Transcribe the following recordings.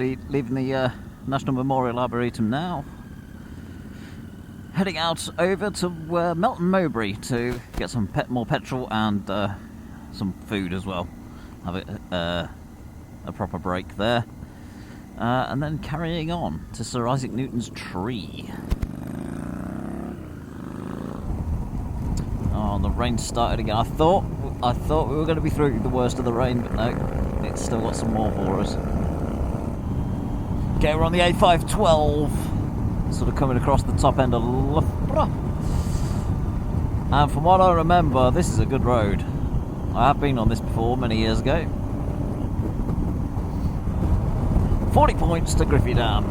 actually leaving the National Memorial Arboretum now. Heading out over to Melton Mowbray to get some more petrol and some food as well. Have a proper break there. And then carrying on to Sir Isaac Newton's tree. Oh, the rain started again. I thought we were going to be through the worst of the rain, but no, it's still got some more for us. Okay, we're on the A512, sort of coming across the top end of Loughborough. And from what I remember, this is a good road. I have been on this before many years ago. 40 points to Griffey Dam.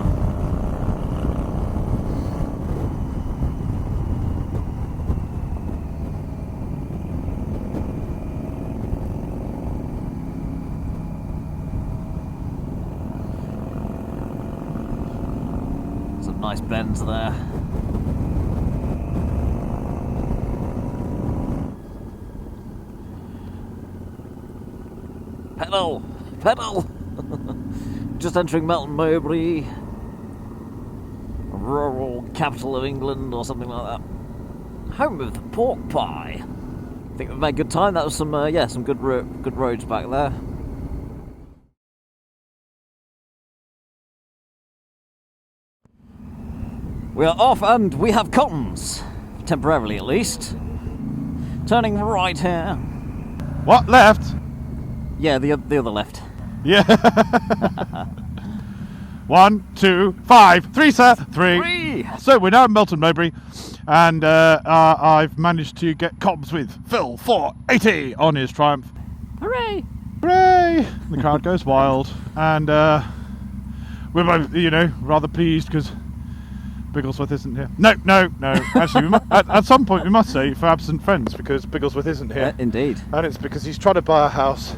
Some nice bends there. Pedal! Pedal! Just entering Melton Mowbray, rural capital of England or something like that. Home of the pork pie. I think we've made good time. That was some some good roads back there. We are off and we have cottons, temporarily at least. Turning right here. What, left? Yeah, the other left. Yeah. 1, 2, 5, 3, sir. 3. So we're now in Melton Mowbray, and I've managed to get comms with Phil 480 on his Triumph. Hooray! Hooray! The crowd goes wild, and we're both, rather pleased because Bigglesworth isn't here. No. Actually, at some point we must say for absent friends, because Bigglesworth isn't here. Indeed. And it's because he's trying to buy a house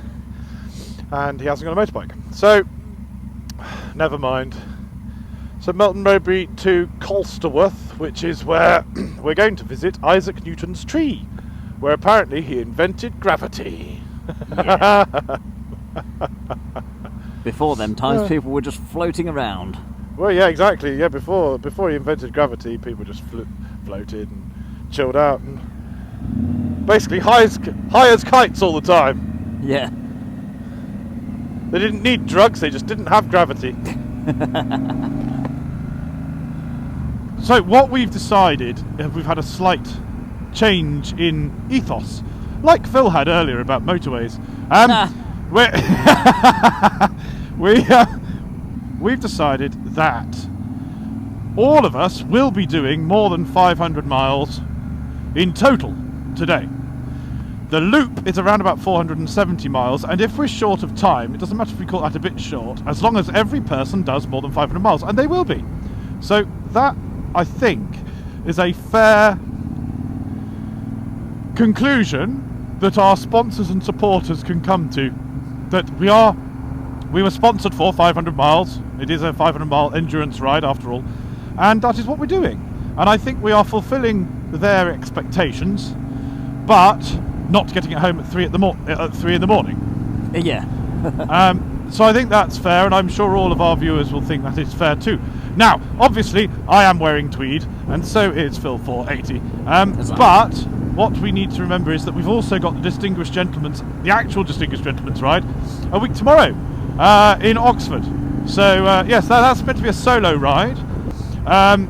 and he hasn't got a motorbike. So, never mind. So Melton Mowbray to Coltersworth, which is where we're going to visit Isaac Newton's tree, where apparently he invented gravity. Yeah. Before them times, people were just floating around. Well, yeah, exactly. Yeah, before he invented gravity, people just floated and chilled out and basically high as kites all the time. Yeah. They didn't need drugs, they just didn't have gravity. So what we've decided, we've had a slight change in ethos, like Phil had earlier about motorways. We've decided that all of us will be doing more than 500 miles in total today. The loop is around about 470 miles, and if we're short of time, it doesn't matter if we call that a bit short, as long as every person does more than 500 miles, and they will be. So that, I think, is a fair conclusion that our sponsors and supporters can come to. That we were sponsored for 500 miles. It is a 500 mile endurance ride after all, and that is what we're doing. And I think we are fulfilling their expectations, but not getting it home at 3 in the morning. Yeah. So I think that's fair, and I'm sure all of our viewers will think that is fair too. Now, obviously, I am wearing tweed, and so is Phil 480. But what we need to remember is that we've also got the actual Distinguished Gentleman's Ride a week tomorrow in Oxford. So yes, that's meant to be a solo ride.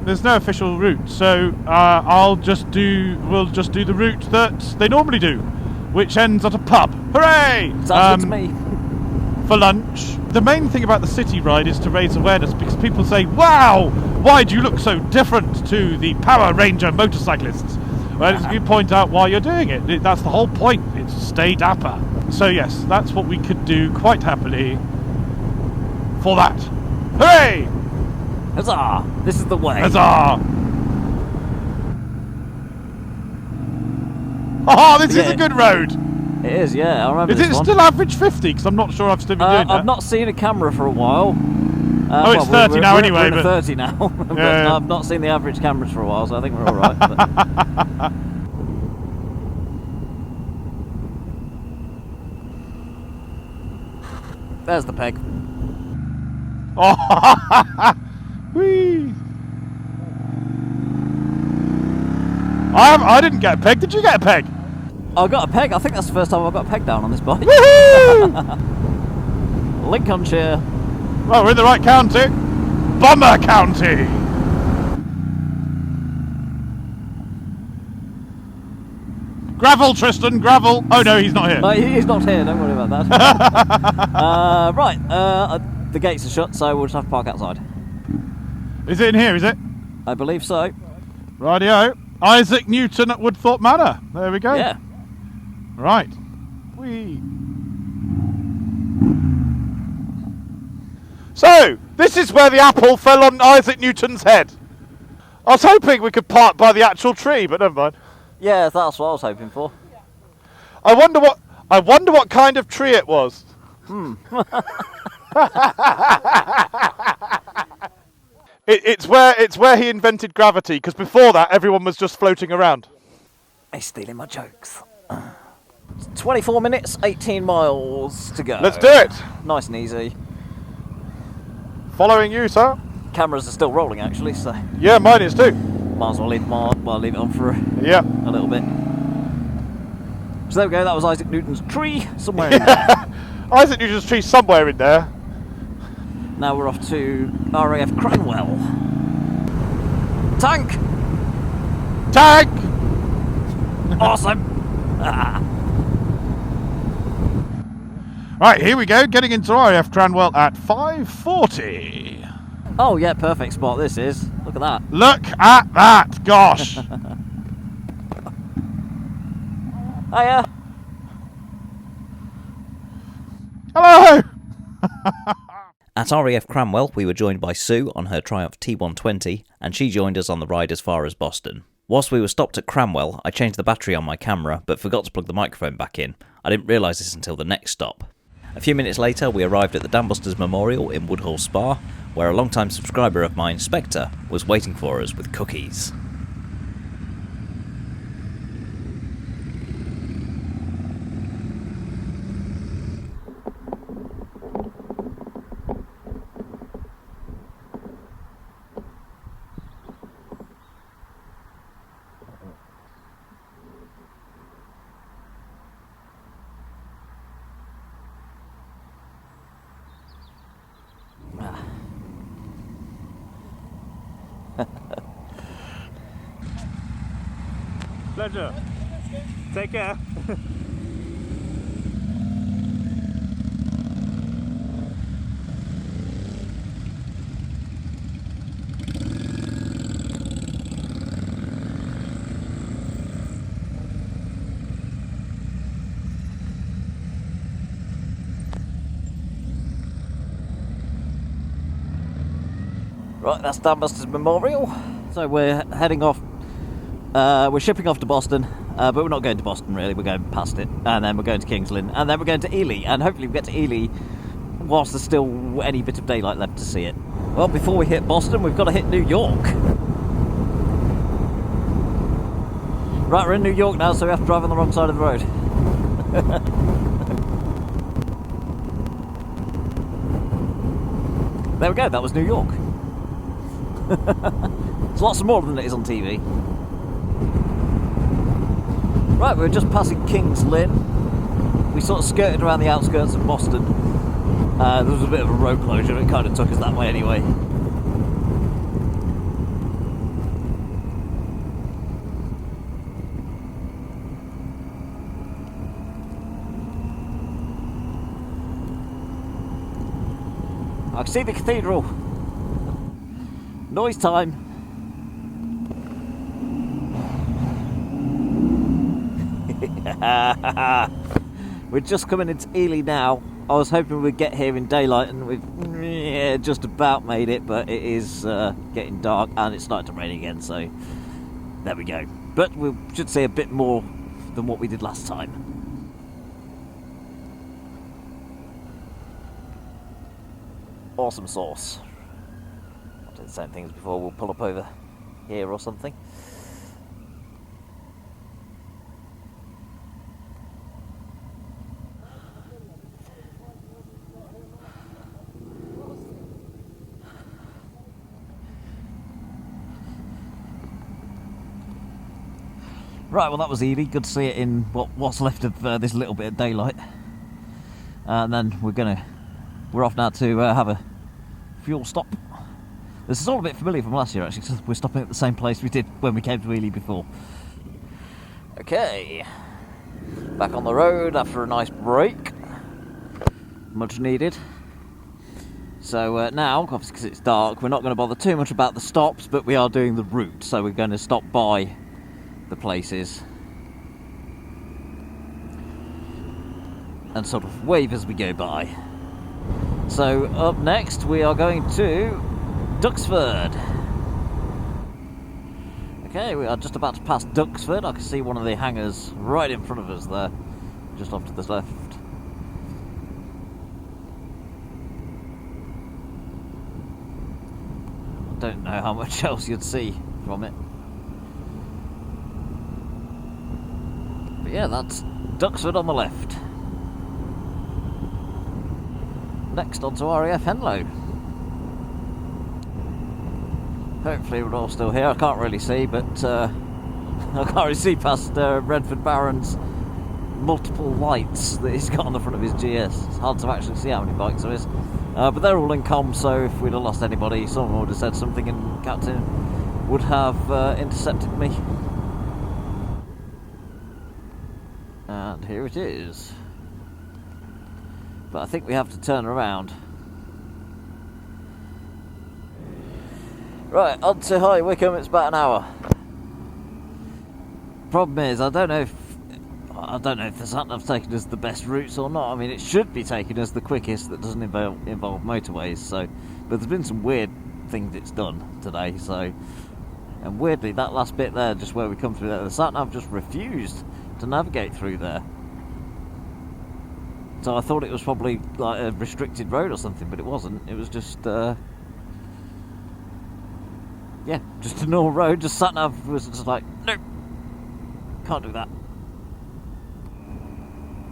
There's no official route, so we'll just do the route that they normally do, which ends at a pub. Hooray! Sounds good to me. For lunch. The main thing about the city ride is to raise awareness, because people say, wow, why do you look so different to the Power Ranger motorcyclists? Well, you point out why you're doing it. That's the whole point. It's stay dapper. So yes, that's what we could do quite happily for that. Hooray! Huzzah! This is the way. Huzzah! Oh, this is a good road. It is, yeah. I remember. Is this it one. still average 50? Because I'm not sure I've still been doing that. I've not seen a camera for a while. It's 30 now anyway. We're 30 now. But Yeah. I've not seen the average cameras for a while, so I think we're all right. There's the peg. Oh, whee! I didn't get a peg. Did you get a peg? I got a peg. I think that's the first time I've got a peg down on this bike. Woohoo! Lincolnshire. Well, we're in the right county. Bummer County. Gravel, Tristan, gravel. Oh no, he's not here. He's not here, don't worry about that. Right, the gates are shut, so we'll just have to park outside. Is it in here, is it? I believe so. Rightio. Isaac Newton at Woodthorpe Manor. There we go. Yeah. Right. Whee. So, this is where the apple fell on Isaac Newton's head. I was hoping we could park by the actual tree, but never mind. Yeah, that's what I was hoping for. I wonder what kind of tree it was. It's where he invented gravity, because before that everyone was just floating around. He's stealing my jokes. 24 minutes, 18 miles to go. Let's do it. Nice and easy. Following you, sir. Cameras are still rolling actually, so Yeah, mine is too. might as well leave it on for Yeah. a little bit. So there we go, that was Isaac Newton's tree somewhere in there. Isaac Newton's tree somewhere in there. Now we're off to RAF Cranwell. Tank! Tag! Awesome! Right, here we go, getting into RAF Cranwell at 5:40. Oh yeah, perfect spot this is. Look at that. Look at that, gosh. Hiya! Hello! At RAF Cranwell, we were joined by Sue on her Triumph T120, and she joined us on the ride as far as Boston. Whilst we were stopped at Cranwell, I changed the battery on my camera, but forgot to plug the microphone back in. I didn't realise this until the next stop. A few minutes later, we arrived at the Dambusters Memorial in Woodhall Spa, where a long-time subscriber of mine, Spectre, was waiting for us with cookies. Pleasure. Take care. Right, that's Dambusters Memorial. So we're heading off. We're shipping off to Boston, but we're not going to Boston really. We're going past it, and then we're going to Kings Lynn, and then we're going to Ely, and hopefully we get to Ely whilst there's still any bit of daylight left to see it. Well, before we hit Boston, we've got to hit New York. Right, we're in New York now, so we have to drive on the wrong side of the road. There we go, that was New York. It's lots more than it is on TV. Right, we're just passing Kings Lynn. We sort of skirted around the outskirts of Boston. There was a bit of a road closure, it kind of took us that way anyway. I can see the cathedral. Noise time. We're just coming into Ely now. I was hoping we'd get here in daylight, and we've just about made it, but it is getting dark and it's starting to rain again, so there we go. But we should see a bit more than what we did last time. Awesome sauce. I'll do the same thing as before. We'll pull up over here or something. Right, well that was Ely. Good to see it in what's left of this little bit of daylight. And then we're off now to have a fuel stop. This is all a bit familiar from last year actually, because we're stopping at the same place we did when we came to Ely before. Okay, back on the road after a nice break. Much needed. So now, obviously because it's dark, we're not going to bother too much about the stops, but we are doing the route, so we're going to stop by the places and sort of wave as we go by. So up next we are going to Duxford. Okay, we are just about to pass Duxford. I can see one of the hangars right in front of us there, just off to the left. I don't know how much else you'd see from it. But yeah, that's Duxford on the left. Next on to RAF Henlow. Hopefully we're all still here. I can't really see, but I can't really see past Redford Baron's multiple lights that he's got on the front of his GS. It's hard to actually see how many bikes there is. But they're all in comm, so if we'd have lost anybody, someone would have said something and Captain would have intercepted me. And here it is. But I think we have to turn around. Right, on to High Wycombe. It's about an hour. Problem is, I don't know if the sat-nav's taken us the best routes or not. I mean, it should be taking us the quickest that doesn't involve motorways. So, but there's been some weird things it's done today. So, and weirdly, that last bit there, just where we come through there, the sat-nav just refused to navigate through there. So I thought it was probably like a restricted road or something, but it wasn't. It was just, yeah, just a normal road. Just sat-nav was just like, nope, can't do that.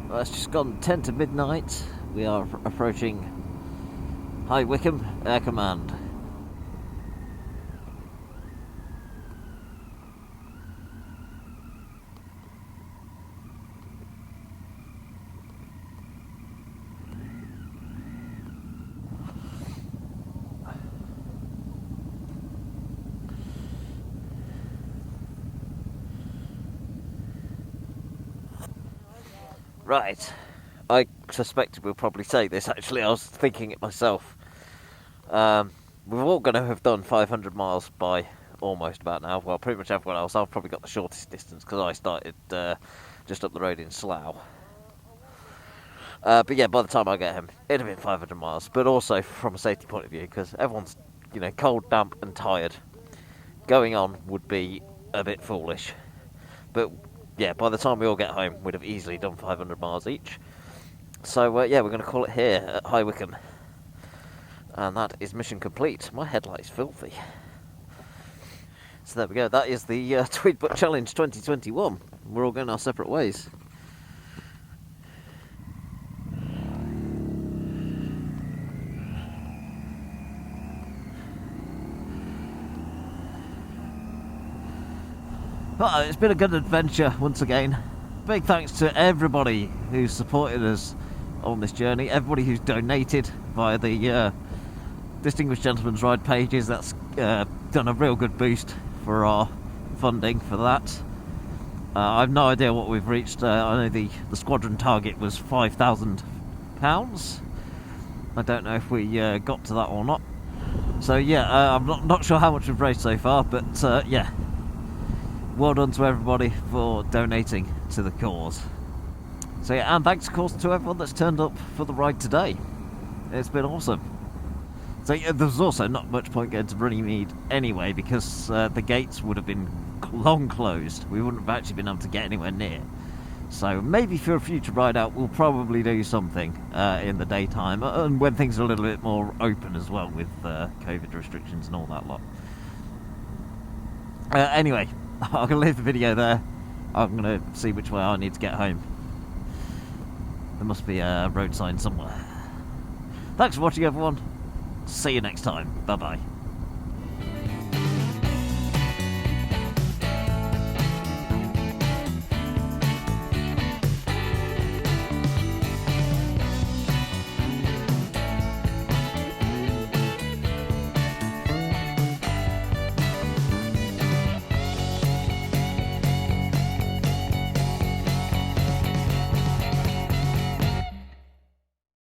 Well, it's just gone 10 to midnight. We are approaching High Wycombe Air Command. Right, I suspected we'll probably say this actually. I was thinking it myself. We're all going to have done 500 miles by almost about now. Well, pretty much everyone else. I've probably got the shortest distance because I started just up the road in Slough. But yeah, by the time I get home, it'd have been 500 miles. But also from a safety point of view, because everyone's, cold, damp and tired. Going on would be a bit foolish. But yeah, by the time we all get home, we'd have easily done 500 miles each. So, yeah, we're going to call it here at High Wycombe. And that is mission complete. My headlight is filthy. So there we go. That is the Tweed Butt Challenge 2021. We're all going our separate ways. Well, it's been a good adventure once again. Big thanks to everybody who's supported us on this journey, everybody who's donated via the Distinguished Gentleman's Ride pages. That's done a real good boost for our funding for that. I have no idea what we've reached. I know the squadron target was £5,000. I don't know if we got to that or not. So yeah, I'm not sure how much we've raised so far, but yeah. Well done to everybody for donating to the cause. So yeah, and thanks of course to everyone that's turned up for the ride today. It's been awesome. So yeah, there's also not much point going to Runnymede anyway, because the gates would have been long closed. We wouldn't have actually been able to get anywhere near. So maybe for a future ride out we'll probably do something in the daytime, and when things are a little bit more open as well with COVID restrictions and all that lot. Anyway, I'm going to leave the video there. I'm going to see which way I need to get home. There must be a road sign somewhere. Thanks for watching everyone. See you next time. Bye bye.